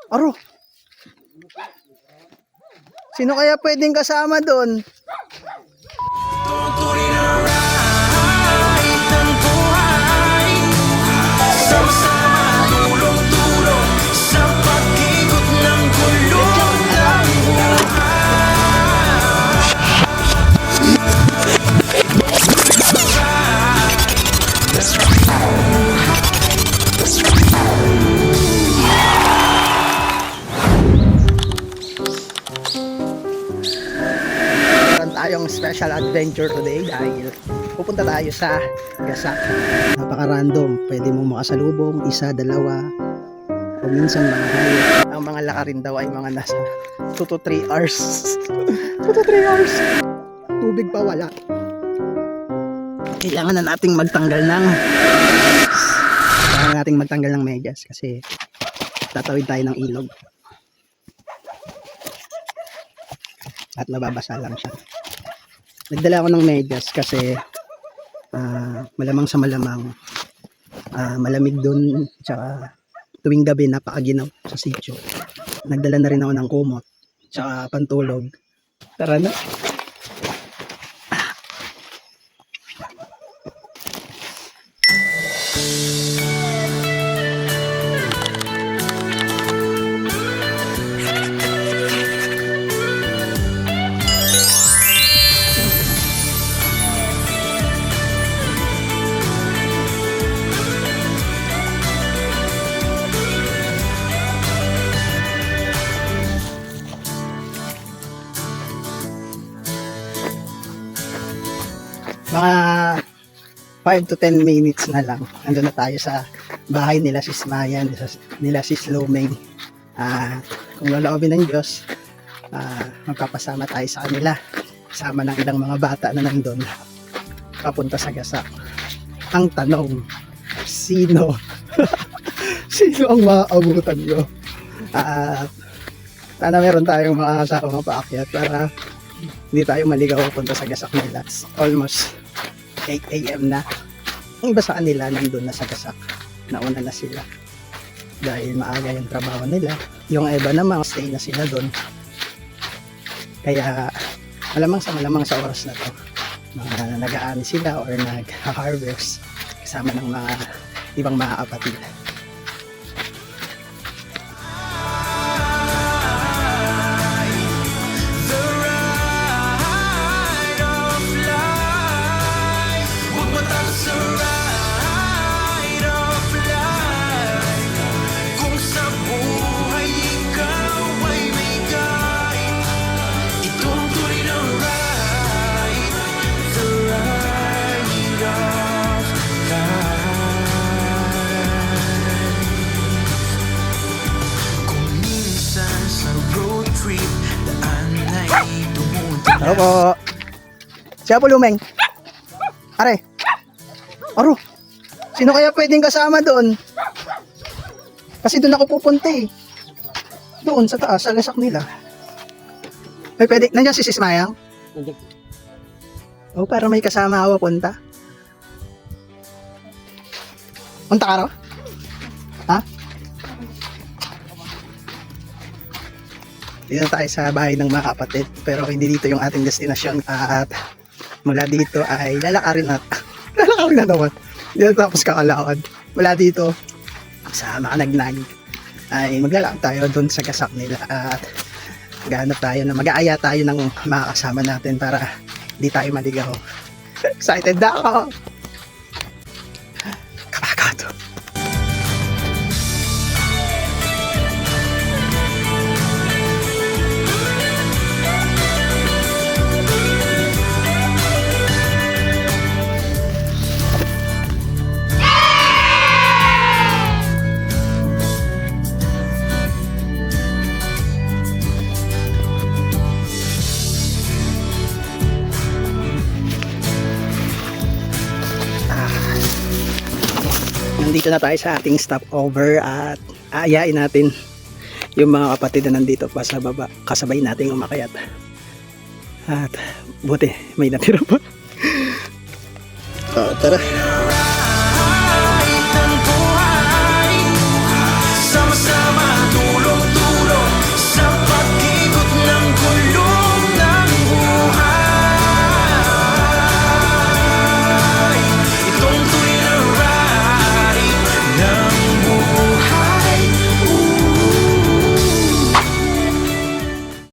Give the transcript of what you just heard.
Aro, sino kaya pwedeng kasama doon? Tayong special adventure today dahil pupunta tayo sa Gasak. Napaka-random, pwede mong makasalubong, isa, dalawa, o minsan mga hayop. Ang mga lakarin daw ay mga nasa 2 to 3 hours. 2 to 3 hours. Tubig pa wala. Kailangan na nating magtanggal ng medyas kasi tatawid tayo ng ilog. At mababasa lang siya. Nagdala ako ng medyas kasi malamang sa malamang malamig dun, tsaka tuwing gabi napakaginaw sa sitio. Nagdala na rin ako ng kumot tsaka pantulog. Tara na. Mga 5 to 10 minutes na lang andun na tayo sa bahay nila Sis Maya, nila Sis Lumeng. Kung loloobin ng Diyos, magpapasama tayo sa kanila kasama ng ilang mga bata na nandun papunta sa Gasak. Ang tanong, sino ang maaabutan nyo? Sana meron tayong mga kasama paakyat para hindi tayo maligaw punta sa Gasak nila. It's almost 8 AM na. Ang iba sa kanila nandun na sa Gasak. Nauna na sila. Dahil maaga yung trabaho nila. Yung iba naman, stay na sila dun. Kaya malamang sa oras na to, nag-aani sila or nag-harvest kasama ng mga ibang mga kapatid. Hello po. Siya po Lumeng. Are. Aro. Sino kaya pwedeng kasama doon? Kasi doon ako pupunta eh. Doon sa taas, sa Gasak nila. May pwede. Nandiyan si Sis Mayang? Oh, para may kasama ako punta. Punta ka raw? Ha? Dito tayo sa bahay ng mga kapatid, pero hindi dito yung ating destinasyon. At mula dito ay lalakarin na naman. Dito tapos kakalakad. Mula dito sa Makanagnag ay maglalakad tayo doon sa Gasak nila at mag-aaya tayo ng mga kasama natin para hindi tayo maligaw. Excited na ako! Kapagod! Nandito na tayo sa ating stopover at aayain natin yung mga kapatid na nandito pa sa baba. Kasabay nating umakyat. At buti may natira pa. Tara.